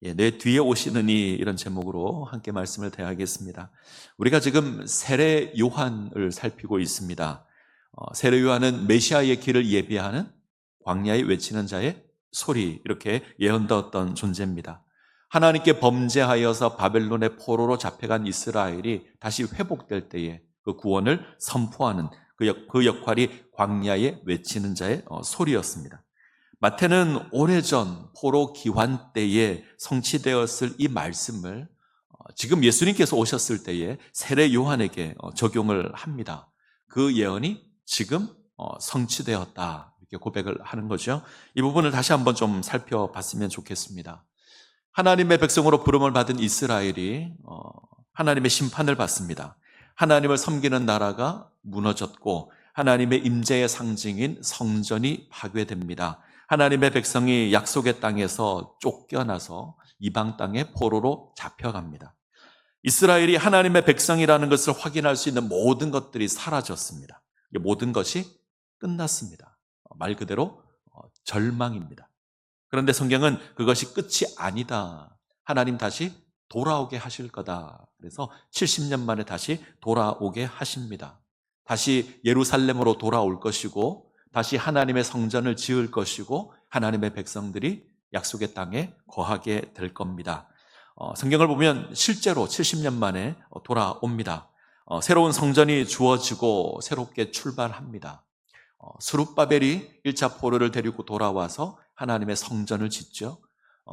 내 뒤에 오시는 이 이런 제목으로 함께 말씀을 대하겠습니다. 우리가 지금 세례 요한을 살피고 있습니다. 세례 요한은 메시아의 길을 예비하는 광야에 외치는 자의 소리, 이렇게 예언되었던 존재입니다. 하나님께 범죄하여서 바벨론의 포로로 잡혀간 이스라엘이 다시 회복될 때에 그 구원을 선포하는 그 역할이 광야에 외치는 자의 소리였습니다. 마태는 오래전 포로 기환 때에 성취되었을 이 말씀을 지금 예수님께서 오셨을 때에 세례 요한에게 적용을 합니다. 그 예언이 지금 성취되었다, 이렇게 고백을 하는 거죠. 이 부분을 다시 한번 좀 살펴봤으면 좋겠습니다. 하나님의 백성으로 부름을 받은 이스라엘이 하나님의 심판을 받습니다. 하나님을 섬기는 나라가 무너졌고 하나님의 임재의 상징인 성전이 파괴됩니다. 하나님의 백성이 약속의 땅에서 쫓겨나서 이방 땅의 포로로 잡혀갑니다. 이스라엘이 하나님의 백성이라는 것을 확인할 수 있는 모든 것들이 사라졌습니다. 모든 것이 끝났습니다. 말 그대로 절망입니다. 그런데 성경은 그것이 끝이 아니다. 하나님 다시 돌아오게 하실 거다. 그래서 70년 만에 다시 돌아오게 하십니다. 다시 예루살렘으로 돌아올 것이고 다시 하나님의 성전을 지을 것이고 하나님의 백성들이 약속의 땅에 거하게 될 겁니다. 성경을 보면 실제로 70년 만에 돌아옵니다. 새로운 성전이 주어지고 새롭게 출발합니다. 스룹바벨이 1차 포로를 데리고 돌아와서 하나님의 성전을 짓죠.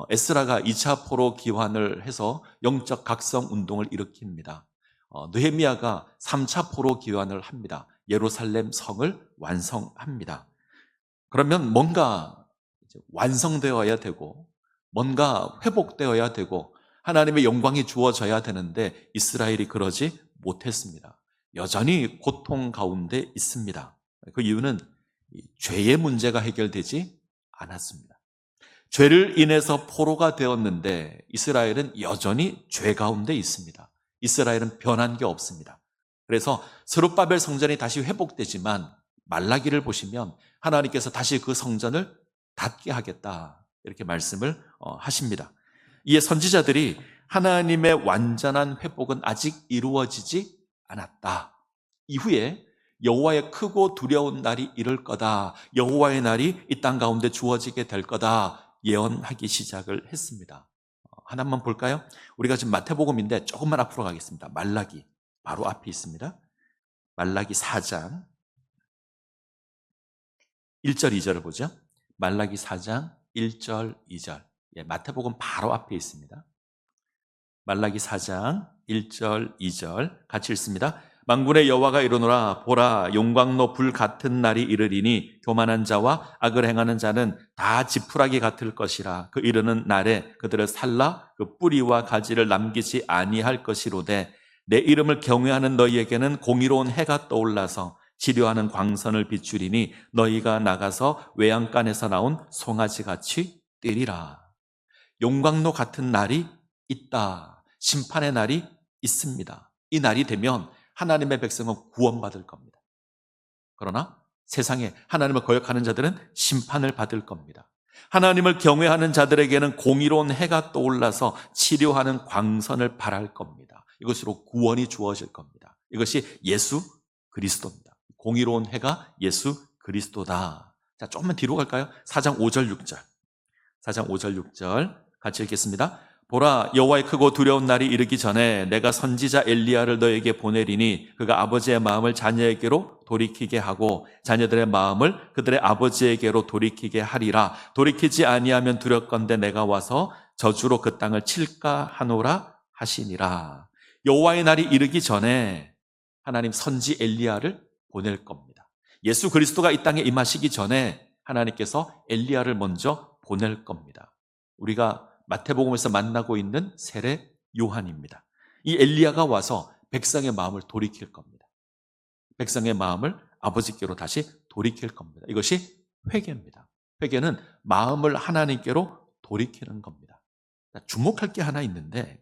에스라가 2차 포로 기환을 해서 영적 각성 운동을 일으킵니다. 느헤미야가 3차 포로 기환을 합니다. 예루살렘 성을 완성합니다. 그러면 뭔가 완성되어야 되고 뭔가 회복되어야 되고 하나님의 영광이 주어져야 되는데 이스라엘이 그러지 못했습니다. 여전히 고통 가운데 있습니다. 그 이유는 죄의 문제가 해결되지 않았습니다. 죄를 인해서 포로가 되었는데 이스라엘은 여전히 죄 가운데 있습니다. 이스라엘은 변한 게 없습니다. 그래서 스룹바벨 성전이 다시 회복되지만 말라기를 보시면 하나님께서 다시 그 성전을 닫게 하겠다, 이렇게 말씀을 하십니다. 이에 선지자들이 하나님의 완전한 회복은 아직 이루어지지 않았다. 이후에 여호와의 크고 두려운 날이 이를 거다. 여호와의 날이 이 땅 가운데 주어지게 될 거다. 예언하기 시작을 했습니다. 하나만 볼까요? 우리가 지금 마태복음인데 조금만 앞으로 가겠습니다. 말라기 바로 앞에 있습니다. 말라기 4장 1절 2절을 보죠. 말라기 4장 1절 2절. 마태복음 바로 앞에 있습니다. 말라기 4장 1절 2절 같이 읽습니다. 만군의 여호와가 이르노라, 보라, 용광로 불 같은 날이 이르리니 교만한 자와 악을 행하는 자는 다 지푸라기 같을 것이라. 그 이르는 날에 그들을 살라 그 뿌리와 가지를 남기지 아니할 것이로되 내 이름을 경외하는 너희에게는 공의로운 해가 떠올라서 치료하는 광선을 비추리니 너희가 나가서 외양간에서 나온 송아지같이 뛰리라. 용광로 같은 날이 있다. 심판의 날이 있습니다. 이 날이 되면 하나님의 백성은 구원받을 겁니다. 그러나 세상에 하나님을 거역하는 자들은 심판을 받을 겁니다. 하나님을 경외하는 자들에게는 공의로운 해가 떠올라서 치료하는 광선을 발할 겁니다. 이것으로 구원이 주어질 겁니다. 이것이 예수 그리스도입니다. 공의로운 해가 예수 그리스도다. 자, 조금만 뒤로 갈까요? 4장 5절 6절. 4장 5절 6절 같이 읽겠습니다. 보라, 여호와의 크고 두려운 날이 이르기 전에 내가 선지자 엘리야를 너에게 보내리니 그가 아버지의 마음을 자녀에게로 돌이키게 하고 자녀들의 마음을 그들의 아버지에게로 돌이키게 하리라. 돌이키지 아니하면 두렵건대 내가 와서 저주로 그 땅을 칠까 하노라 하시니라. 여호와의 날이 이르기 전에 하나님 선지 엘리야를 보낼 겁니다. 예수 그리스도가 이 땅에 임하시기 전에 하나님께서 엘리야를 먼저 보낼 겁니다. 우리가 마태복음에서 만나고 있는 세례 요한입니다. 이 엘리야가 와서 백성의 마음을 돌이킬 겁니다. 백성의 마음을 아버지께로 다시 돌이킬 겁니다. 이것이 회개입니다. 회개는 마음을 하나님께로 돌이키는 겁니다. 주목할 게 하나 있는데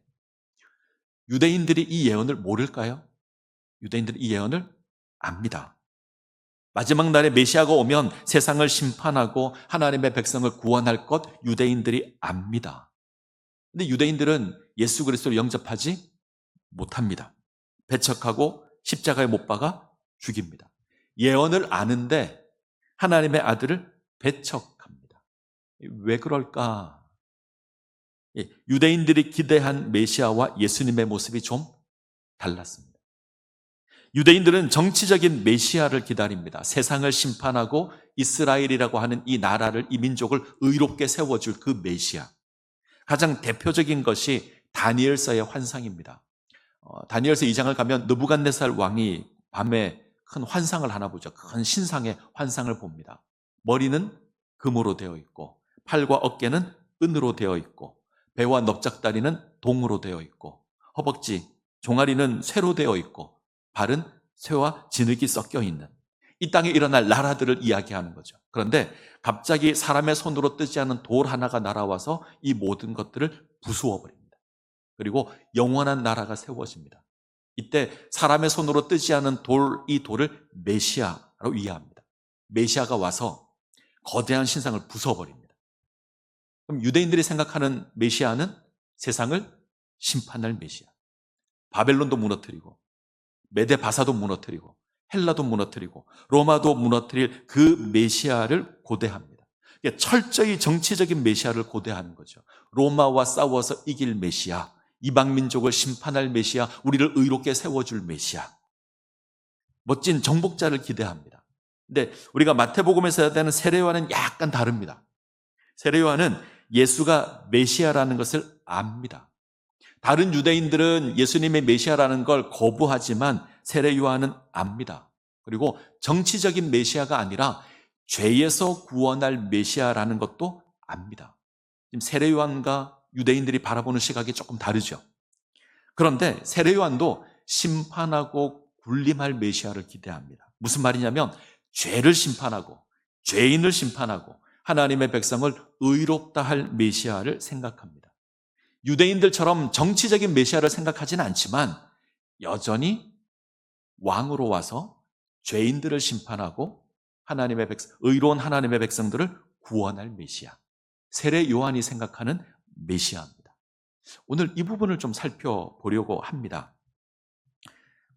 유대인들이 이 예언을 모를까요? 유대인들이 이 예언을 압니다. 마지막 날에 메시아가 오면 세상을 심판하고 하나님의 백성을 구원할 것 유대인들이 압니다. 근데 유대인들은 예수 그리스도를 영접하지 못합니다. 배척하고 십자가에 못 박아 죽입니다. 예언을 아는데 하나님의 아들을 배척합니다. 왜 그럴까? 유대인들이 기대한 메시아와 예수님의 모습이 좀 달랐습니다. 유대인들은 정치적인 메시아를 기다립니다. 세상을 심판하고 이스라엘이라고 하는 이 나라를, 이 민족을 의롭게 세워줄 그 메시아. 가장 대표적인 것이 다니엘서의 환상입니다. 다니엘서 2장을 가면 느부갓네살 왕이 밤에 큰 환상을 하나 보죠. 큰 신상의 환상을 봅니다. 머리는 금으로 되어 있고 팔과 어깨는 은으로 되어 있고 배와 넓적다리는 동으로 되어 있고 허벅지, 종아리는 쇠로 되어 있고 발은 쇠와 진흙이 섞여 있는 이 땅에 일어날 나라들을 이야기하는 거죠. 그런데 갑자기 사람의 손으로 뜨지 않은 돌 하나가 날아와서 이 모든 것들을 부수어 버립니다. 그리고 영원한 나라가 세워집니다. 이때 사람의 손으로 뜨지 않은 이 돌을 메시아로 이해합니다. 메시아가 와서 거대한 신상을 부숴버립니다. 그럼 유대인들이 생각하는 메시아는 세상을 심판할 메시아. 바벨론도 무너뜨리고 메데 바사도 무너뜨리고 헬라도 무너뜨리고 로마도 무너뜨릴 그 메시아를 고대합니다. 철저히 정치적인 메시아를 고대하는 거죠. 로마와 싸워서 이길 메시아, 이방 민족을 심판할 메시아, 우리를 의롭게 세워줄 메시아, 멋진 정복자를 기대합니다. 근데 우리가 마태복음에서 해야 되는 세례요한은 약간 다릅니다. 세례요한은 예수가 메시아라는 것을 압니다. 다른 유대인들은 예수님의 메시아라는 걸 거부하지만 세례요한은 압니다. 그리고 정치적인 메시아가 아니라 죄에서 구원할 메시아라는 것도 압니다. 지금 세례요한과 유대인들이 바라보는 시각이 조금 다르죠. 그런데 세례요한도 심판하고 군림할 메시아를 기대합니다. 무슨 말이냐면 죄를 심판하고 죄인을 심판하고 하나님의 백성을 의롭다 할 메시아를 생각합니다. 유대인들처럼 정치적인 메시아를 생각하지는 않지만 여전히 왕으로 와서 죄인들을 심판하고 의로운 하나님의 백성들을 구원할 메시아, 세례 요한이 생각하는 메시아입니다. 오늘 이 부분을 좀 살펴보려고 합니다.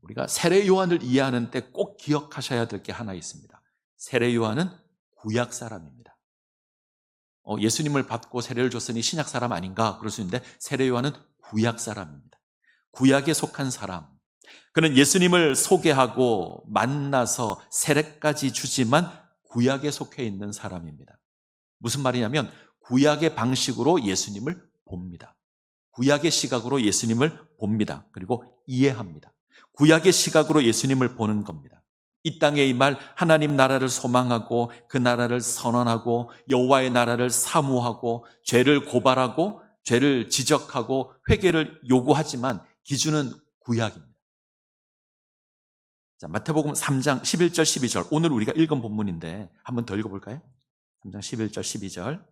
우리가 세례 요한을 이해하는 때 꼭 기억하셔야 될 게 하나 있습니다. 세례 요한은 구약 사람입니다. 예수님을 받고 세례를 줬으니 신약 사람 아닌가 그럴 수 있는데 세례 요한은 구약 사람입니다. 구약에 속한 사람. 그는 예수님을 소개하고 만나서 세례까지 주지만 구약에 속해 있는 사람입니다. 무슨 말이냐면 구약의 방식으로 예수님을 봅니다. 구약의 시각으로 예수님을 봅니다. 그리고 이해합니다. 구약의 시각으로 예수님을 보는 겁니다. 이 땅에 임할 하나님 나라를 소망하고 그 나라를 선언하고 여호와의 나라를 사모하고 죄를 고발하고 죄를 지적하고 회개를 요구하지만 기준은 구약입니다. 자, 마태복음 3장 11절 12절 오늘 우리가 읽은 본문인데 한번 더 읽어볼까요? 3장 11절 12절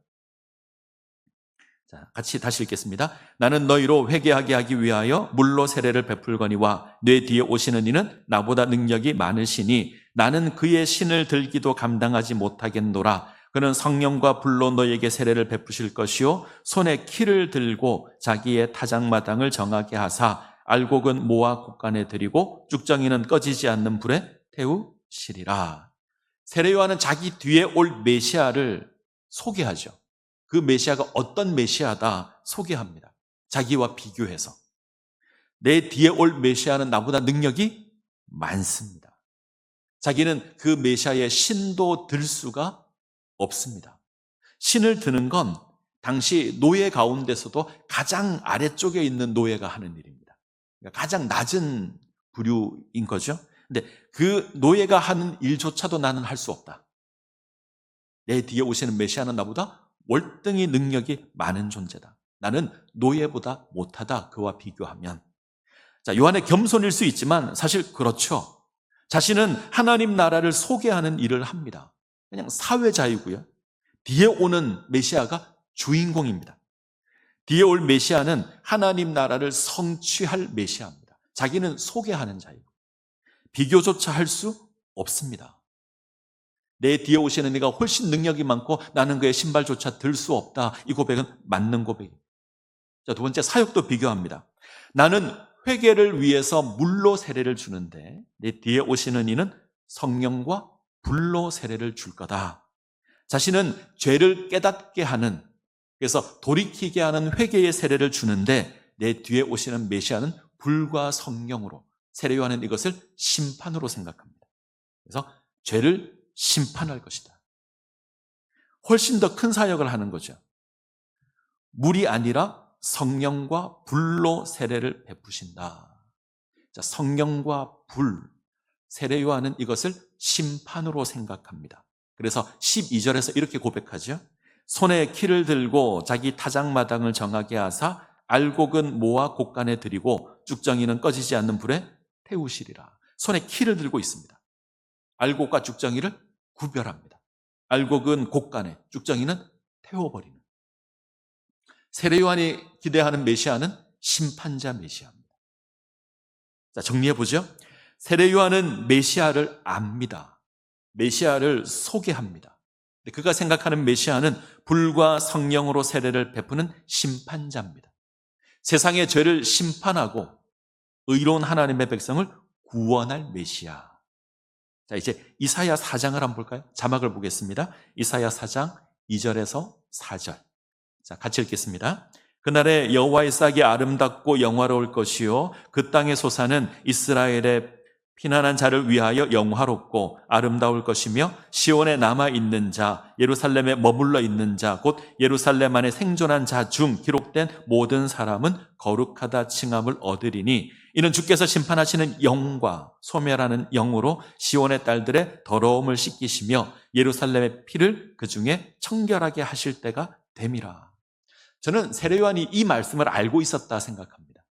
자, 같이 다시 읽겠습니다. 나는 너희로 회개하게 하기 위하여 물로 세례를 베풀거니와 내 뒤에 오시는 이는 나보다 능력이 많으시니 나는 그의 신을 들기도 감당하지 못하겠노라. 그는 성령과 불로 너희에게 세례를 베푸실 것이요 손에 키를 들고 자기의 타작마당을 정하게 하사 알곡은 모아 곡간에 들이고 쭉정이는 꺼지지 않는 불에 태우시리라. 세례 요한은 자기 뒤에 올 메시아를 소개하죠. 그 메시아가 어떤 메시아다 소개합니다. 자기와 비교해서. 내 뒤에 올 메시아는 나보다 능력이 많습니다. 자기는 그 메시아의 신도 들 수가 없습니다. 신을 드는 건 당시 노예 가운데서도 가장 아래쪽에 있는 노예가 하는 일입니다. 그러니까 가장 낮은 부류인 거죠. 근데 그 노예가 하는 일조차도 나는 할 수 없다. 내 뒤에 오시는 메시아는 나보다 월등히 능력이 많은 존재다. 나는 노예보다 못하다. 그와 비교하면. 자, 요한의 겸손일 수 있지만 사실 그렇죠. 자신은 하나님 나라를 소개하는 일을 합니다. 그냥 사회자이고요. 뒤에 오는 메시아가 주인공입니다. 뒤에 올 메시아는 하나님 나라를 성취할 메시아입니다. 자기는 소개하는 자이고 비교조차 할 수 없습니다. 내 뒤에 오시는 이가 훨씬 능력이 많고 나는 그의 신발조차 들 수 없다. 이 고백은 맞는 고백입니다. 자, 두 번째 사역도 비교합니다. 나는 회개를 위해서 물로 세례를 주는데 내 뒤에 오시는 이는 성령과 불로 세례를 줄 거다. 자신은 죄를 깨닫게 하는, 그래서 돌이키게 하는 회개의 세례를 주는데 내 뒤에 오시는 메시아는 불과 성령으로, 세례 요한은 이것을 심판으로 생각합니다. 그래서 죄를 심판할 것이다. 훨씬 더 큰 사역을 하는 거죠. 물이 아니라 성령과 불로 세례를 베푸신다. 자, 성령과 불, 세례 요한은 이것을 심판으로 생각합니다. 그래서 12절에서 이렇게 고백하죠. 손에 키를 들고 자기 타작마당을 정하게 하사 알곡은 모아 곡간에 들이고 쭉정이는 꺼지지 않는 불에 태우시리라. 손에 키를 들고 있습니다. 알곡과 쭉정이를 구별합니다. 알곡은 곡간에, 쭉정이는 태워버리는. 세례 요한이 기대하는 메시아는 심판자 메시아입니다. 자, 정리해보죠. 세례 요한은 메시아를 압니다. 메시아를 소개합니다. 그가 생각하는 메시아는 불과 성령으로 세례를 베푸는 심판자입니다. 세상의 죄를 심판하고 의로운 하나님의 백성을 구원할 메시아. 자, 이제 이사야 4장을 한번 볼까요? 자막을 보겠습니다. 이사야 4장 2절에서 4절. 자, 같이 읽겠습니다. 그날에 여호와의 싹이 아름답고 영화로울 것이요 그 땅의 소사는 이스라엘의 피난한 자를 위하여 영화롭고 아름다울 것이며 시온에 남아있는 자, 예루살렘에 머물러 있는 자, 곧 예루살렘 안에 생존한 자 중 기록된 모든 사람은 거룩하다 칭함을 얻으리니 이는 주께서 심판하시는 영과 소멸하는 영으로 시온의 딸들의 더러움을 씻기시며 예루살렘의 피를 그 중에 청결하게 하실 때가 됨이라. 저는 세례 요한이 이 말씀을 알고 있었다 생각합니다.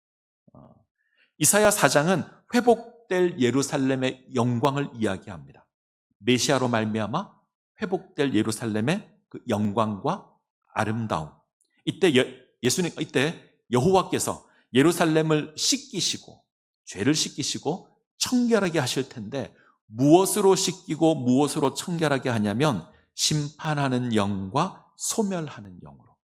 이사야 4장은 회복될 예루살렘의 영광을 이야기합니다. 메시아로 말미암아 회복될 예루살렘의 그 영광과 아름다움. 이때 여호와께서 예루살렘을 씻기시고 죄를 씻기시고 청결하게 하실 텐데 무엇으로 씻기고 무엇으로 청결하게 하냐면 심판하는 영과 소멸하는 영으로.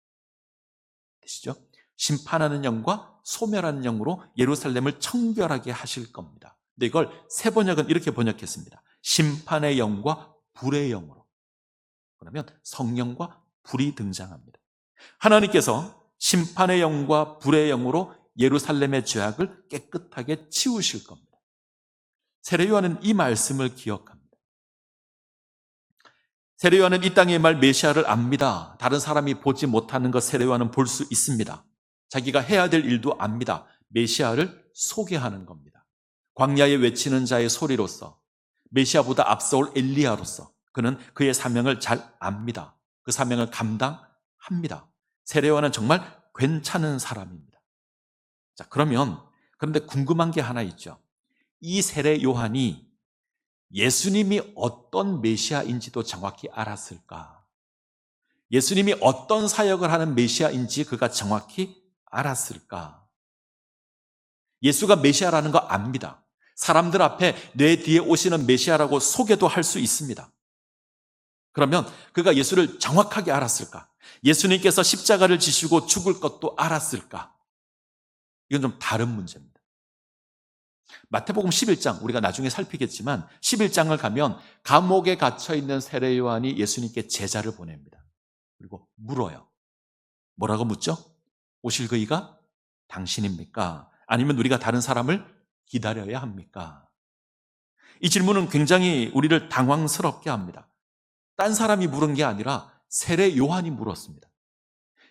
되시죠? 심판하는 영과 소멸하는 영으로 예루살렘을 청결하게 하실 겁니다. 근데 이걸 새 번역은 이렇게 번역했습니다. 심판의 영과 불의 영으로. 그러면 성령과 불이 등장합니다. 하나님께서 심판의 영과 불의 영으로 예루살렘의 죄악을 깨끗하게 치우실 겁니다. 세례 요한은 이 말씀을 기억합니다. 세례 요한은 이 땅의 말 메시아를 압니다. 다른 사람이 보지 못하는 것 세례 요한은 볼 수 있습니다. 자기가 해야 될 일도 압니다. 메시아를 소개하는 겁니다. 광야에 외치는 자의 소리로서, 메시아보다 앞서올 엘리야로서 그는 그의 사명을 잘 압니다. 그 사명을 감당합니다. 세례 요한은 정말 괜찮은 사람입니다. 자, 그런데 궁금한 게 하나 있죠. 이 세례 요한이 예수님이 어떤 메시아인지도 정확히 알았을까? 예수님이 어떤 사역을 하는 메시아인지 그가 정확히 알았을까? 예수가 메시아라는 거 압니다. 사람들 앞에 내 뒤에 오시는 메시아라고 소개도 할 수 있습니다. 그러면 그가 예수를 정확하게 알았을까? 예수님께서 십자가를 지시고 죽을 것도 알았을까? 이건 좀 다른 문제입니다. 마태복음 11장, 우리가 나중에 살피겠지만 11장을 가면 감옥에 갇혀있는 세례 요한이 예수님께 제자를 보냅니다. 그리고 물어요. 뭐라고 묻죠? 오실 그이가 당신입니까? 아니면 우리가 다른 사람을 기다려야 합니까? 이 질문은 굉장히 우리를 당황스럽게 합니다. 딴 사람이 물은 게 아니라 세례 요한이 물었습니다.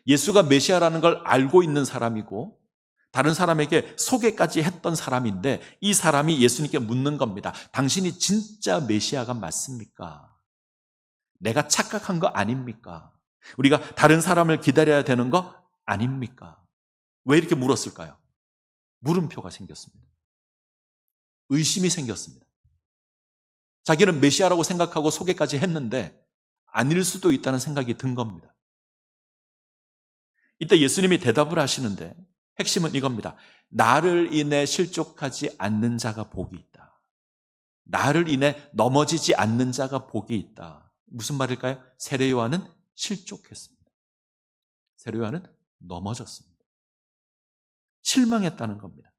예수가 메시아라는 걸 알고 있는 사람이고 다른 사람에게 소개까지 했던 사람인데 이 사람이 예수님께 묻는 겁니다. 당신이 진짜 메시아가 맞습니까? 내가 착각한 거 아닙니까? 우리가 다른 사람을 기다려야 되는 거 아닙니까? 왜 이렇게 물었을까요? 물음표가 생겼습니다. 의심이 생겼습니다. 자기는 메시아라고 생각하고 소개까지 했는데 아닐 수도 있다는 생각이 든 겁니다. 이때 예수님이 대답을 하시는데 핵심은 이겁니다. 나를 인해 실족하지 않는 자가 복이 있다. 나를 인해 넘어지지 않는 자가 복이 있다. 무슨 말일까요? 세례 요한은 실족했습니다. 세례 요한은 넘어졌습니다. 실망했다는 겁니다.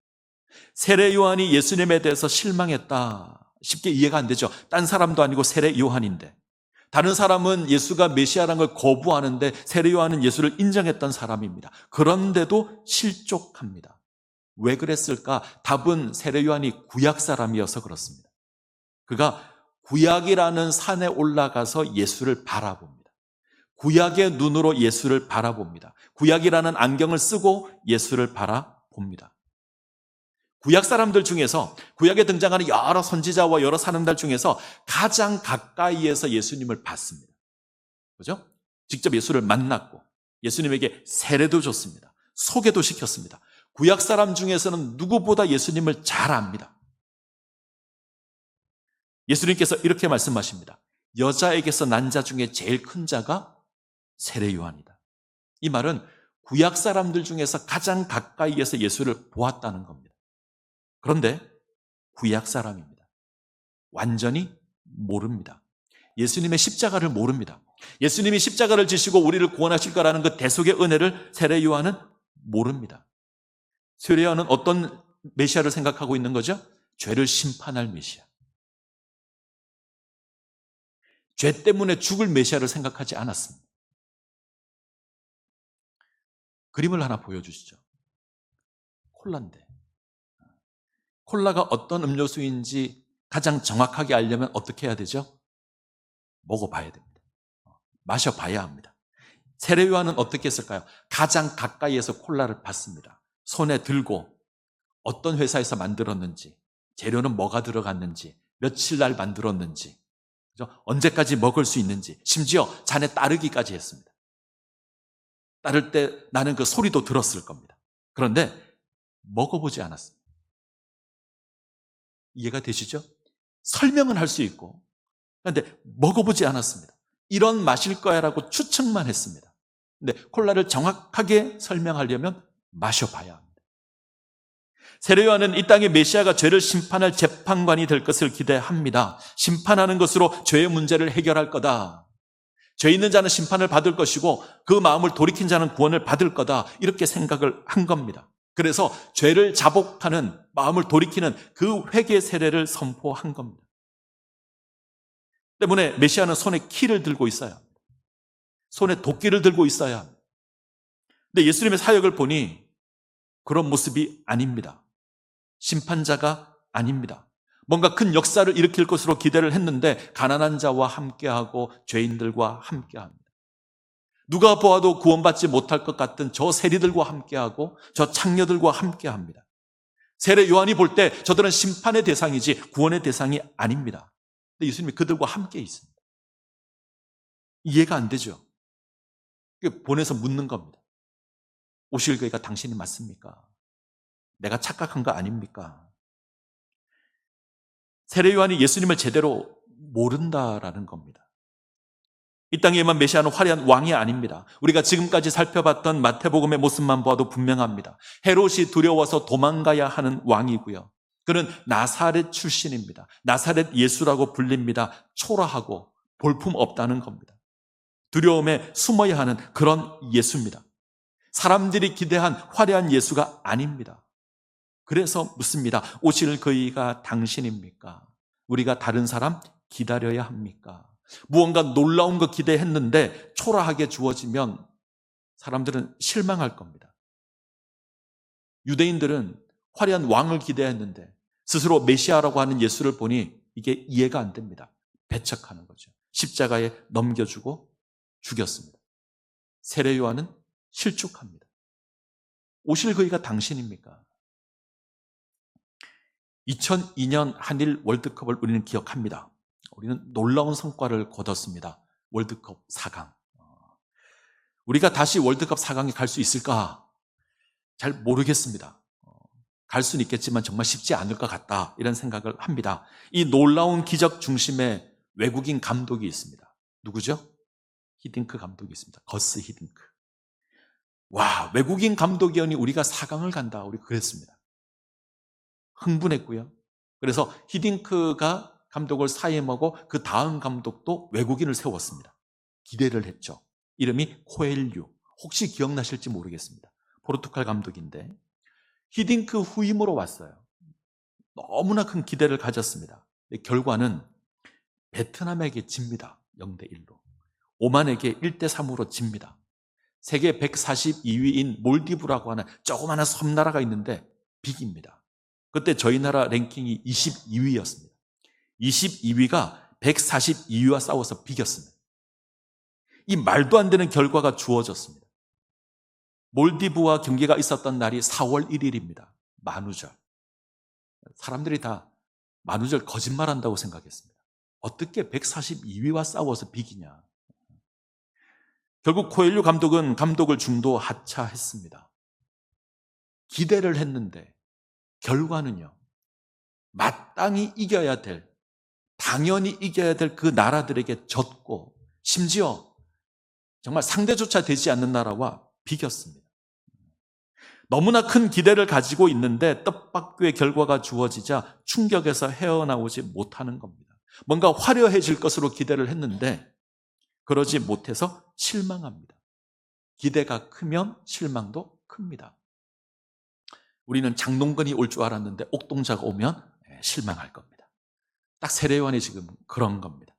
세례 요한이 예수님에 대해서 실망했다. 쉽게 이해가 안 되죠. 딴 사람도 아니고 세례 요한인데. 다른 사람은 예수가 메시아라는 걸 거부하는데 세례 요한은 예수를 인정했던 사람입니다. 그런데도 실족합니다. 왜 그랬을까? 답은 세례 요한이 구약 사람이어서 그렇습니다. 그가 구약이라는 산에 올라가서 예수를 바라봅니다. 구약의 눈으로 예수를 바라봅니다. 구약이라는 안경을 쓰고 예수를 바라봅니다. 구약 사람들 중에서, 구약에 등장하는 여러 선지자와 여러 사람들 중에서 가장 가까이에서 예수님을 봤습니다. 그죠? 직접 예수를 만났고 예수님에게 세례도 줬습니다. 소개도 시켰습니다. 구약 사람 중에서는 누구보다 예수님을 잘 압니다. 예수님께서 이렇게 말씀하십니다. 여자에게서 난 자 중에 제일 큰 자가 세례 요한이다. 이 말은 구약 사람들 중에서 가장 가까이에서 예수를 보았다는 겁니다. 그런데 구약 사람입니다. 완전히 모릅니다. 예수님의 십자가를 모릅니다. 예수님이 십자가를 지시고 우리를 구원하실 거라는 그 대속의 은혜를 세례 요한은 모릅니다. 세례 요한은 어떤 메시아를 생각하고 있는 거죠? 죄를 심판할 메시아. 죄 때문에 죽을 메시아를 생각하지 않았습니다. 그림을 하나 보여주시죠. 콜라인데. 콜라가 어떤 음료수인지 가장 정확하게 알려면 어떻게 해야 되죠? 먹어봐야 됩니다. 마셔봐야 합니다. 세례 요한은 어떻게 했을까요? 가장 가까이에서 콜라를 봤습니다. 손에 들고 어떤 회사에서 만들었는지, 재료는 뭐가 들어갔는지, 며칠 날 만들었는지, 언제까지 먹을 수 있는지, 심지어 잔에 따르기까지 했습니다. 따를 때 나는 그 소리도 들었을 겁니다. 그런데 먹어보지 않았습니다. 이해가 되시죠? 설명은 할 수 있고, 그런데 먹어보지 않았습니다. 이런 맛일 거야라고 추측만 했습니다. 근데 콜라를 정확하게 설명하려면 마셔봐야 합니다. 세례 요한은 이 땅의 메시아가 죄를 심판할 재판관이 될 것을 기대합니다. 심판하는 것으로 죄의 문제를 해결할 거다. 죄 있는 자는 심판을 받을 것이고 그 마음을 돌이킨 자는 구원을 받을 거다. 이렇게 생각을 한 겁니다. 그래서 죄를 자복하는, 마음을 돌이키는 그 회개 세례를 선포한 겁니다. 때문에 메시아는 손에 키를 들고 있어야 합니다. 손에 도끼를 들고 있어야 합니다. 근데 예수님의 사역을 보니 그런 모습이 아닙니다. 심판자가 아닙니다. 뭔가 큰 역사를 일으킬 것으로 기대를 했는데 가난한 자와 함께하고 죄인들과 함께합니다. 누가 보아도 구원받지 못할 것 같은 저 세리들과 함께하고 저 창녀들과 함께합니다. 세례 요한이 볼 때 저들은 심판의 대상이지 구원의 대상이 아닙니다. 근데 예수님이 그들과 함께 있습니다. 이해가 안 되죠? 보내서 묻는 겁니다. 오실 그이가 당신이 맞습니까? 내가 착각한 거 아닙니까? 세례 요한이 예수님을 제대로 모른다라는 겁니다. 이 땅에만 메시아는 화려한 왕이 아닙니다. 우리가 지금까지 살펴봤던 마태복음의 모습만 보아도 분명합니다. 헤롯이 두려워서 도망가야 하는 왕이고요. 그는 나사렛 출신입니다. 나사렛 예수라고 불립니다. 초라하고 볼품 없다는 겁니다. 두려움에 숨어야 하는 그런 예수입니다. 사람들이 기대한 화려한 예수가 아닙니다. 그래서 묻습니다. 오실 그이가 당신입니까? 우리가 다른 사람 기다려야 합니까? 무언가 놀라운 거 기대했는데 초라하게 주어지면 사람들은 실망할 겁니다. 유대인들은 화려한 왕을 기대했는데 스스로 메시아라고 하는 예수를 보니 이게 이해가 안 됩니다. 배척하는 거죠. 십자가에 넘겨주고 죽였습니다. 세례 요한은 실족합니다. 오실 그이가 당신입니까? 2002년 한일 월드컵을 우리는 기억합니다. 우리는 놀라운 성과를 거뒀습니다. 월드컵 4강. 우리가 다시 월드컵 4강에 갈 수 있을까? 잘 모르겠습니다. 갈 수는 있겠지만 정말 쉽지 않을 것 같다. 이런 생각을 합니다. 이 놀라운 기적 중심에 외국인 감독이 있습니다. 누구죠? 히딩크 감독이 있습니다. 거스 히딩크. 와, 외국인 감독이오니 우리가 4강을 간다. 우리 그랬습니다. 흥분했고요. 그래서 히딩크가 감독을 사임하고 그 다음 감독도 외국인을 세웠습니다. 기대를 했죠. 이름이 코엘류. 혹시 기억나실지 모르겠습니다. 포르투갈 감독인데 히딩크 후임으로 왔어요. 너무나 큰 기대를 가졌습니다. 결과는 베트남에게 집니다. 0대1로. 오만에게 1대3으로 집니다. 세계 142위인 몰디브라고 하는 조그마한 섬나라가 있는데 비깁니다. 그때 저희 나라 랭킹이 22위였습니다. 22위가 142위와 싸워서 비겼습니다. 이 말도 안 되는 결과가 주어졌습니다. 몰디브와 경기가 있었던 날이 4월 1일입니다. 만우절. 사람들이 다 만우절 거짓말한다고 생각했습니다. 어떻게 142위와 싸워서 비기냐. 결국 코엘류 감독은 감독을 중도 하차했습니다. 기대를 했는데 결과는요, 마땅히 이겨야 될, 당연히 이겨야 될 그 나라들에게 졌고, 심지어 정말 상대조차 되지 않는 나라와 비겼습니다. 너무나 큰 기대를 가지고 있는데 뜻밖의 결과가 주어지자 충격에서 헤어나오지 못하는 겁니다. 뭔가 화려해질 것으로 기대를 했는데 그러지 못해서 실망합니다. 기대가 크면 실망도 큽니다. 우리는 장동건이 올 줄 알았는데 옥동자가 오면 실망할 겁니다. 딱 세례요한이 지금 그런 겁니다.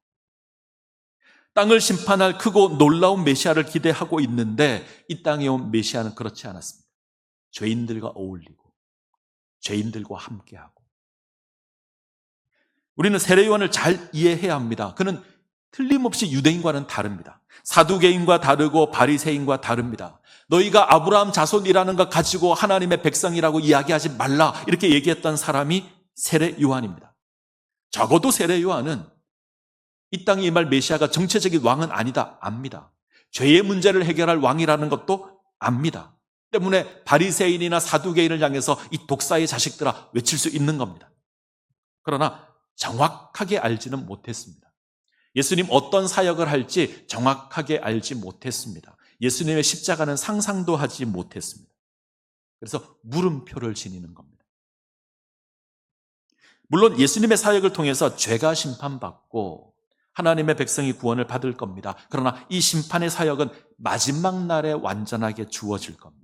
땅을 심판할 크고 놀라운 메시아를 기대하고 있는데 이 땅에 온 메시아는 그렇지 않았습니다. 죄인들과 어울리고 죄인들과 함께하고. 우리는 세례요한을 잘 이해해야 합니다. 그는 틀림없이 유대인과는 다릅니다. 사두개인과 다르고 바리새인과 다릅니다. 너희가 아브라함 자손이라는 것 가지고 하나님의 백성이라고 이야기하지 말라 이렇게 얘기했던 사람이 세례요한입니다. 적어도 세례요한은 이 땅에 임할 메시아가 정체적인 왕은 아니다 압니다. 죄의 문제를 해결할 왕이라는 것도 압니다. 때문에 바리새인이나 사두개인을 향해서 이 독사의 자식들아 외칠 수 있는 겁니다. 그러나 정확하게 알지는 못했습니다. 예수님 어떤 사역을 할지 정확하게 알지 못했습니다. 예수님의 십자가는 상상도 하지 못했습니다. 그래서 물음표를 지니는 겁니다. 물론 예수님의 사역을 통해서 죄가 심판받고 하나님의 백성이 구원을 받을 겁니다. 그러나 이 심판의 사역은 마지막 날에 완전하게 주어질 겁니다.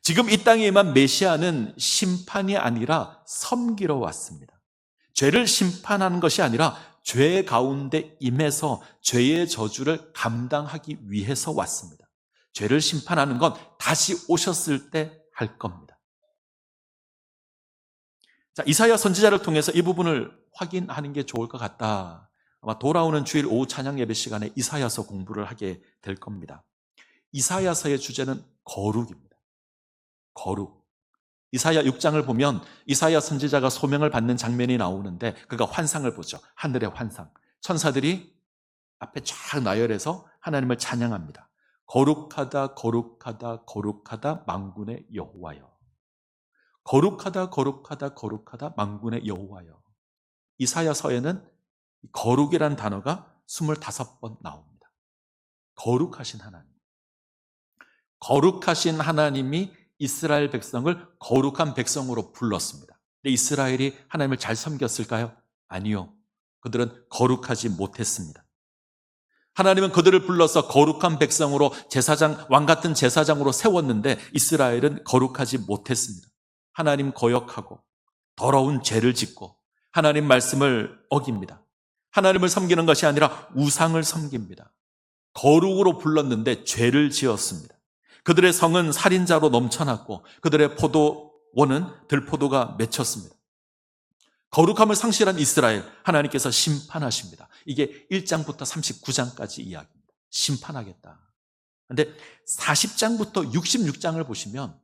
지금 이 땅에 임한 메시아는 심판이 아니라 섬기러 왔습니다. 죄를 심판하는 것이 아니라 죄 가운데 임해서 죄의 저주를 감당하기 위해서 왔습니다. 죄를 심판하는 건 다시 오셨을 때 할 겁니다. 자, 이사야 선지자를 통해서 이 부분을 확인하는 게 좋을 것 같다. 아마 돌아오는 주일 오후 찬양 예배 시간에 이사야서 공부를 하게 될 겁니다. 이사야서의 주제는 거룩입니다. 거룩. 이사야 6장을 보면 이사야 선지자가 소명을 받는 장면이 나오는데 그가 환상을 보죠. 하늘의 환상. 천사들이 앞에 쫙 나열해서 하나님을 찬양합니다. 거룩하다 거룩하다 거룩하다 만군의 여호와여. 거룩하다 거룩하다 거룩하다 만군의 여호와여. 이사야서에는 거룩이라는 단어가 25번 나옵니다. 거룩하신 하나님. 거룩하신 하나님이 이스라엘 백성을 거룩한 백성으로 불렀습니다. 근데 이스라엘이 하나님을 잘 섬겼을까요? 아니요. 그들은 거룩하지 못했습니다. 하나님은 그들을 불러서 거룩한 백성으로 제사장, 왕 같은 제사장으로 세웠는데 이스라엘은 거룩하지 못했습니다. 하나님 거역하고 더러운 죄를 짓고 하나님 말씀을 어깁니다. 하나님을 섬기는 것이 아니라 우상을 섬깁니다. 거룩으로 불렀는데 죄를 지었습니다. 그들의 성은 살인자로 넘쳐났고 그들의 포도원은 들포도가 맺혔습니다. 거룩함을 상실한 이스라엘, 하나님께서 심판하십니다. 이게 1장부터 39장까지 이야기입니다. 심판하겠다. 그런데 40장부터 66장을 보시면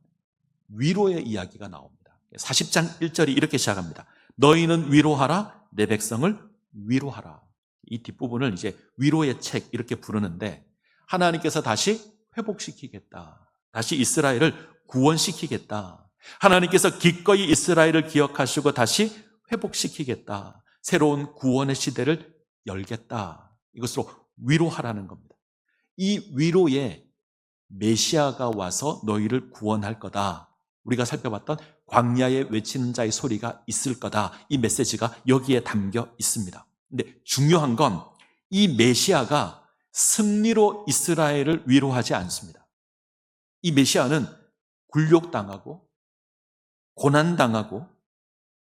위로의 이야기가 나옵니다. 40장 1절이 이렇게 시작합니다. 너희는 위로하라, 내 백성을 위로하라. 이 뒷부분을 이제 위로의 책 이렇게 부르는데 하나님께서 다시 회복시키겠다. 다시 이스라엘을 구원시키겠다. 하나님께서 기꺼이 이스라엘을 기억하시고 다시 회복시키겠다. 새로운 구원의 시대를 열겠다. 이것으로 위로하라는 겁니다. 이 위로에 메시아가 와서 너희를 구원할 거다. 우리가 살펴봤던 광야에 외치는 자의 소리가 있을 거다. 이 메시지가 여기에 담겨 있습니다. 근데 중요한 건 이 메시아가 승리로 이스라엘을 위로하지 않습니다. 이 메시아는 굴욕당하고 고난당하고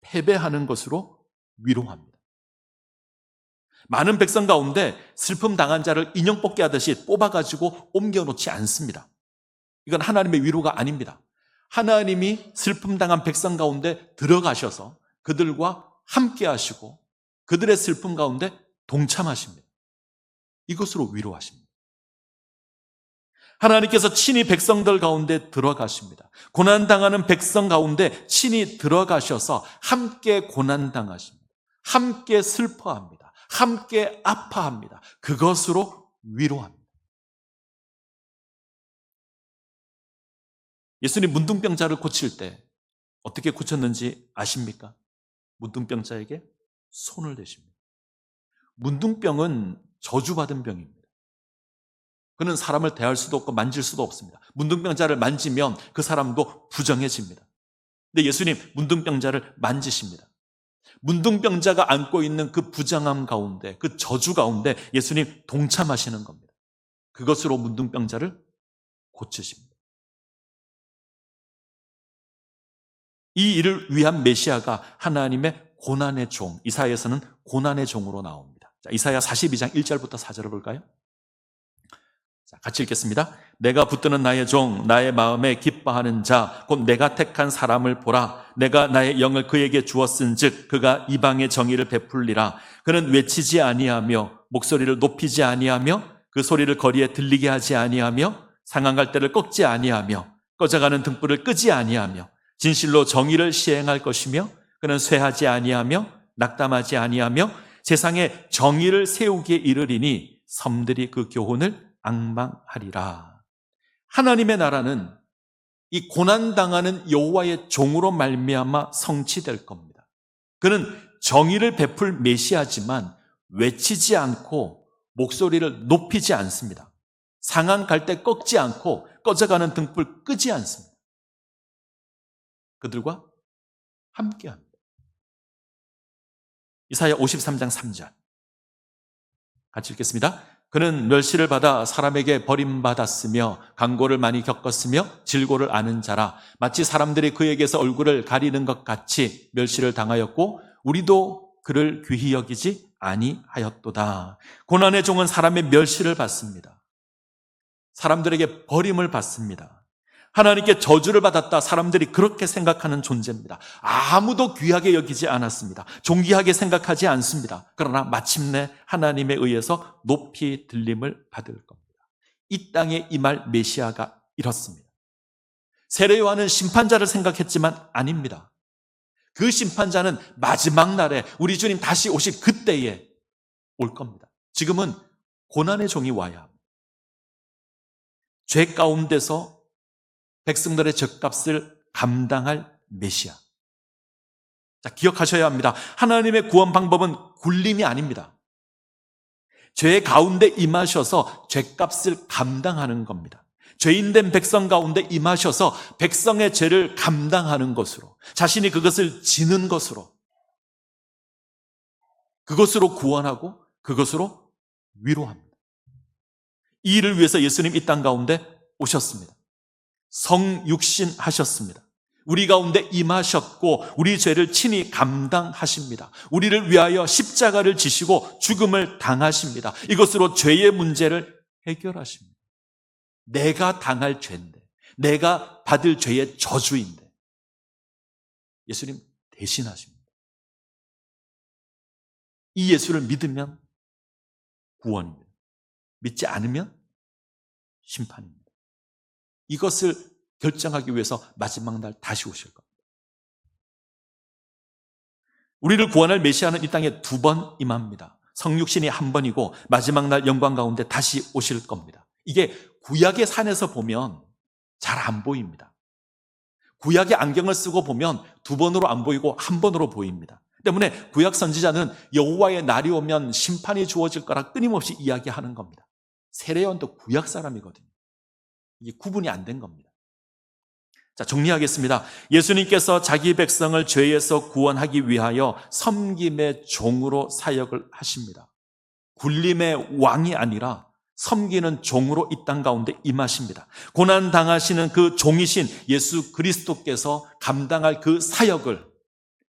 패배하는 것으로 위로합니다. 많은 백성 가운데 슬픔 당한 자를 인형 뽑기 하듯이 뽑아가지고 옮겨놓지 않습니다. 이건 하나님의 위로가 아닙니다. 하나님이 슬픔 당한 백성 가운데 들어가셔서 그들과 함께 하시고 그들의 슬픔 가운데 동참하십니다. 이것으로 위로하십니다. 하나님께서 친히 백성들 가운데 들어가십니다. 고난당하는 백성 가운데 친히 들어가셔서 함께 고난당하십니다. 함께 슬퍼합니다. 함께 아파합니다. 그것으로 위로합니다. 예수님 문둥병자를 고칠 때 어떻게 고쳤는지 아십니까? 문둥병자에게 손을 대십니다. 문둥병은 저주받은 병입니다. 그는 사람을 대할 수도 없고 만질 수도 없습니다. 문둥병자를 만지면 그 사람도 부정해집니다. 근데 예수님 문둥병자를 만지십니다. 문둥병자가 안고 있는 그 부정함 가운데, 그 저주 가운데 예수님 동참하시는 겁니다. 그것으로 문둥병자를 고치십니다. 이 일을 위한 메시아가 하나님의 고난의 종, 이사야에서는 고난의 종으로 나옵니다. 자, 이사야 42장 1절부터 4절을 볼까요? 자, 같이 읽겠습니다. 내가 붙드는 나의 종, 나의 마음에 기뻐하는 자, 곧 내가 택한 사람을 보라. 내가 나의 영을 그에게 주었은즉 그가 이방의 정의를 베풀리라. 그는 외치지 아니하며 목소리를 높이지 아니하며 그 소리를 거리에 들리게 하지 아니하며 상한 갈대를 꺾지 아니하며 꺼져가는 등불을 끄지 아니하며 진실로 정의를 시행할 것이며 그는 쇠하지 아니하며 낙담하지 아니하며 세상에 정의를 세우기에 이르리니 섬들이 그 교훈을 앙망하리라. 하나님의 나라는 이 고난당하는 여호와의 종으로 말미암아 성취될 겁니다. 그는 정의를 베풀 메시아지만 외치지 않고 목소리를 높이지 않습니다. 상한 갈대 꺾지 않고 꺼져가는 등불 끄지 않습니다. 그들과 함께합니다. 이사야 53장 3절 같이 읽겠습니다. 그는 멸시를 받아 사람에게 버림받았으며 강고를 많이 겪었으며 질고를 아는 자라. 마치 사람들이 그에게서 얼굴을 가리는 것 같이 멸시를 당하였고 우리도 그를 귀히 여기지 아니하였도다. 고난의 종은 사람의 멸시를 받습니다. 사람들에게 버림을 받습니다. 하나님께 저주를 받았다. 사람들이 그렇게 생각하는 존재입니다. 아무도 귀하게 여기지 않았습니다. 존귀하게 생각하지 않습니다. 그러나 마침내 하나님에 의해서 높이 들림을 받을 겁니다. 이 땅에 임할 메시아가 이렇습니다. 세례 요한은 심판자를 생각했지만 아닙니다. 그 심판자는 마지막 날에 우리 주님 다시 오실 그때에 올 겁니다. 지금은 고난의 종이 와야 합니다. 죄 가운데서 백성들의 죗값을 감당할 메시아. 자, 기억하셔야 합니다. 하나님의 구원 방법은 굴림이 아닙니다. 죄 가운데 임하셔서 죗값을 감당하는 겁니다. 죄인된 백성 가운데 임하셔서 백성의 죄를 감당하는 것으로, 자신이 그것을 지는 것으로, 그것으로 구원하고 그것으로 위로합니다. 이 일을 위해서 예수님 이 땅 가운데 오셨습니다. 성육신 하셨습니다. 우리 가운데 임하셨고 우리 죄를 친히 감당하십니다. 우리를 위하여 십자가를 지시고 죽음을 당하십니다. 이것으로 죄의 문제를 해결하십니다. 내가 당할 죄인데, 내가 받을 죄의 저주인데 예수님 대신하십니다. 이 예수를 믿으면 구원입니다. 믿지 않으면 심판입니다. 이것을 결정하기 위해서 마지막 날 다시 오실 겁니다. 우리를 구원할 메시아는 이 땅에 2번 임합니다. 성육신이 1번이고 마지막 날 영광 가운데 다시 오실 겁니다. 이게 구약의 산에서 보면 잘 안 보입니다. 구약의 안경을 쓰고 보면 2번으로 안 보이고 1번으로 보입니다. 때문에 구약 선지자는 여호와의 날이 오면 심판이 주어질 거라 끊임없이 이야기하는 겁니다. 세례 요한도 구약 사람이거든요. 이게 구분이 안 된 겁니다. 자, 정리하겠습니다. 예수님께서 자기 백성을 죄에서 구원하기 위하여 섬김의 종으로 사역을 하십니다. 굴림의 왕이 아니라 섬기는 종으로 이 땅 가운데 임하십니다. 고난 당하시는 그 종이신 예수 그리스도께서 감당할 그 사역을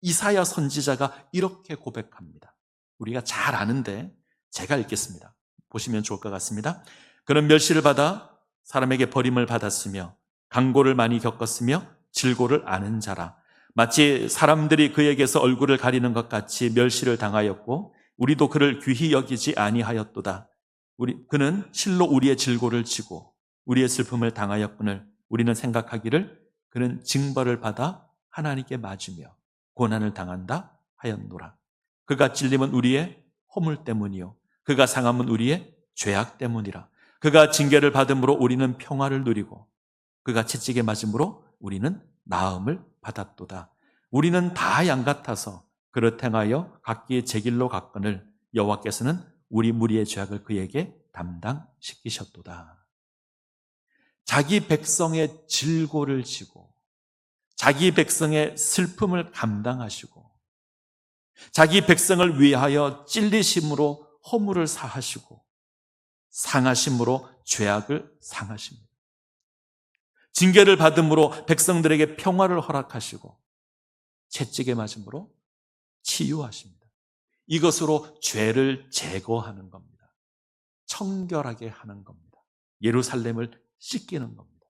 이사야 선지자가 이렇게 고백합니다. 우리가 잘 아는데 제가 읽겠습니다. 보시면 좋을 것 같습니다. 그는 멸시를 받아 사람에게 버림을 받았으며 강고를 많이 겪었으며 질고를 아는 자라. 마치 사람들이 그에게서 얼굴을 가리는 것 같이 멸시를 당하였고 우리도 그를 귀히 여기지 아니하였도다. 그는 실로 우리의 질고를 지고 우리의 슬픔을 당하였거늘 우리는 생각하기를 그는 징벌을 받아 하나님께 맞으며 고난을 당한다 하였노라. 그가 찔림은 우리의 허물 때문이요 그가 상함은 우리의 죄악 때문이라. 그가 징계를 받음으로 우리는 평화를 누리고 그가 채찍에 맞음으로 우리는 나음을 받았도다. 우리는 다 양 같아서 그릇 행하여 각기 제 길로 갔거늘 여호와께서는 우리 무리의 죄악을 그에게 담당시키셨도다. 자기 백성의 질고를 지고 자기 백성의 슬픔을 감당하시고 자기 백성을 위하여 찔리심으로 허물을 사하시고 상하심으로 죄악을 상하십니다. 징계를 받음으로 백성들에게 평화를 허락하시고 채찍에 맞음으로 치유하십니다. 이것으로 죄를 제거하는 겁니다. 청결하게 하는 겁니다. 예루살렘을 씻기는 겁니다.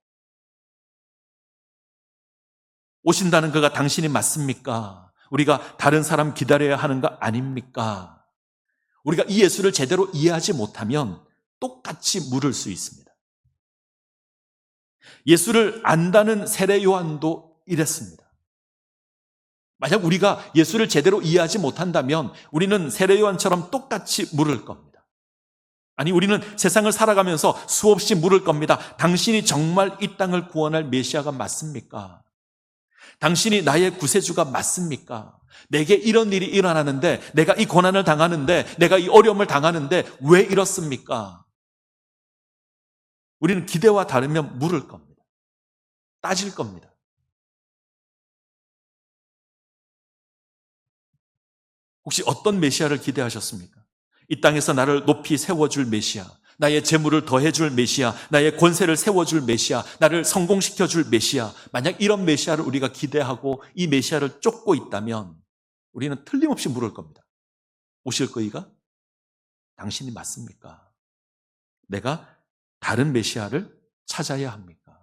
오신다는 그가 당신이 맞습니까? 우리가 다른 사람 기다려야 하는 거 아닙니까? 우리가 이 예수를 제대로 이해하지 못하면 똑같이 물을 수 있습니다. 예수를 안다는 세례 요한도 이랬습니다. 만약 우리가 예수를 제대로 이해하지 못한다면 우리는 세례 요한처럼 똑같이 물을 겁니다. 아니, 우리는 세상을 살아가면서 수없이 물을 겁니다. 당신이 정말 이 땅을 구원할 메시아가 맞습니까? 당신이 나의 구세주가 맞습니까? 내게 이런 일이 일어나는데, 내가 이 고난을 당하는데, 내가 이 어려움을 당하는데 왜 이렇습니까? 우리는 기대와 다르면 물을 겁니다. 따질 겁니다. 혹시 어떤 메시아를 기대하셨습니까? 이 땅에서 나를 높이 세워줄 메시아, 나의 재물을 더해줄 메시아, 나의 권세를 세워줄 메시아, 나를 성공시켜줄 메시아. 만약 이런 메시아를 우리가 기대하고 이 메시아를 쫓고 있다면 우리는 틀림없이 물을 겁니다. 오실 거이가? 당신이 맞습니까? 내가 다른 메시아를 찾아야 합니까?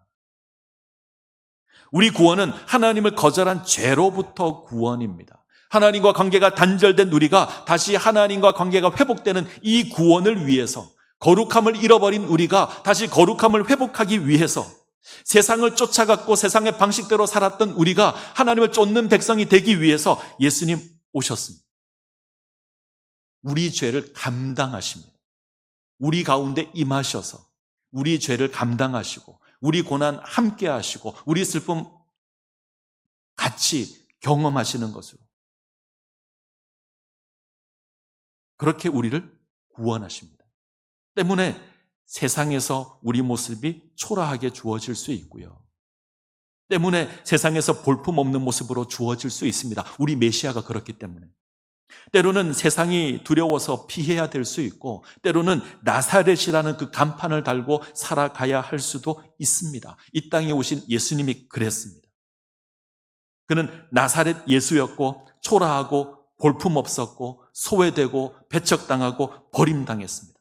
우리 구원은 하나님을 거절한 죄로부터 구원입니다. 하나님과 관계가 단절된 우리가 다시 하나님과 관계가 회복되는 이 구원을 위해서, 거룩함을 잃어버린 우리가 다시 거룩함을 회복하기 위해서, 세상을 쫓아갔고 세상의 방식대로 살았던 우리가 하나님을 쫓는 백성이 되기 위해서 예수님 오셨습니다. 우리 죄를 감당하십니다. 우리 가운데 임하셔서 우리 죄를 감당하시고 우리 고난 함께 하시고 우리 슬픔 같이 경험하시는 것으로 그렇게 우리를 구원하십니다. 때문에 세상에서 우리 모습이 초라하게 주어질 수 있고요. 때문에 세상에서 볼품없는 모습으로 주어질 수 있습니다. 우리 메시아가 그렇기 때문에. 때로는 세상이 두려워서 피해야 될 수 있고 때로는 나사렛이라는 그 간판을 달고 살아가야 할 수도 있습니다. 이 땅에 오신 예수님이 그랬습니다. 그는 나사렛 예수였고 초라하고 볼품없었고 소외되고 배척당하고 버림당했습니다.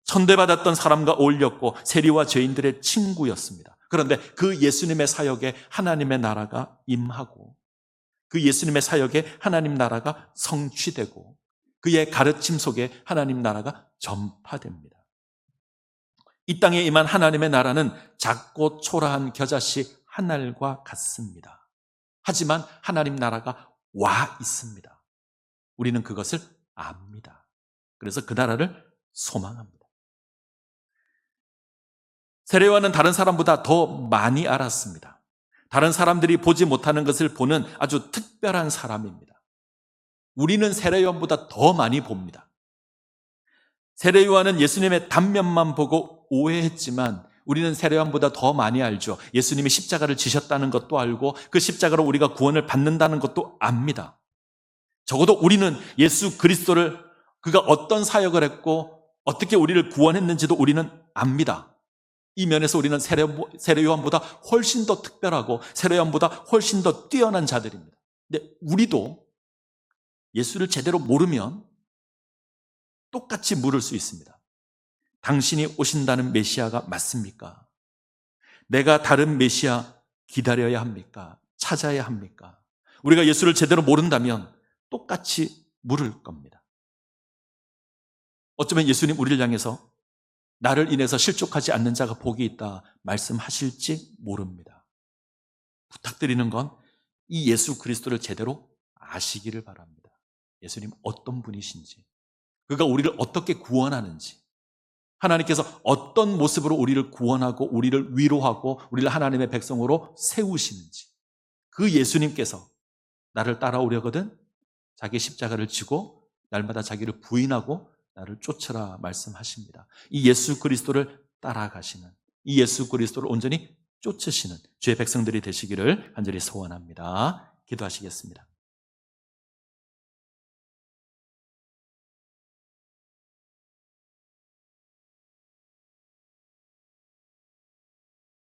천대받았던 사람과 어울렸고 세리와 죄인들의 친구였습니다. 그런데 그 예수님의 사역에 하나님의 나라가 임하고 그 예수님의 사역에 하나님 나라가 성취되고 그의 가르침 속에 하나님 나라가 전파됩니다. 이 땅에 임한 하나님의 나라는 작고 초라한 겨자씨 한 알과 같습니다. 하지만 하나님 나라가 와 있습니다. 우리는 그것을 압니다. 그래서 그 나라를 소망합니다. 세례요한은 다른 사람보다 더 많이 알았습니다. 다른 사람들이 보지 못하는 것을 보는 아주 특별한 사람입니다. 우리는 세례요한보다 더 많이 봅니다. 세례요한은 예수님의 단면만 보고 오해했지만 우리는 세례요한보다 더 많이 알죠. 예수님이 십자가를 지셨다는 것도 알고 그 십자가로 우리가 구원을 받는다는 것도 압니다. 적어도 우리는 예수 그리스도를 그가 어떤 사역을 했고 어떻게 우리를 구원했는지도 우리는 압니다. 이 면에서 우리는 세례 요한보다 훨씬 더 특별하고 세례 요한보다 훨씬 더 뛰어난 자들입니다. 근데 우리도 예수를 제대로 모르면 똑같이 물을 수 있습니다. 당신이 오신다는 메시아가 맞습니까? 내가 다른 메시아 기다려야 합니까? 찾아야 합니까? 우리가 예수를 제대로 모른다면 똑같이 물을 겁니다. 어쩌면 예수님 우리를 향해서 나를 인해서 실족하지 않는 자가 복이 있다 말씀하실지 모릅니다. 부탁드리는 건 이 예수 그리스도를 제대로 아시기를 바랍니다. 예수님 어떤 분이신지, 그가 우리를 어떻게 구원하는지, 하나님께서 어떤 모습으로 우리를 구원하고 우리를 위로하고 우리를 하나님의 백성으로 세우시는지, 그 예수님께서 나를 따라오려거든 자기 십자가를 지고 날마다 자기를 부인하고 나를 쫓으라 말씀하십니다. 이 예수 그리스도를 따라가시는, 이 예수 그리스도를 온전히 쫓으시는 주의 백성들이 되시기를 간절히 소원합니다. 기도하시겠습니다.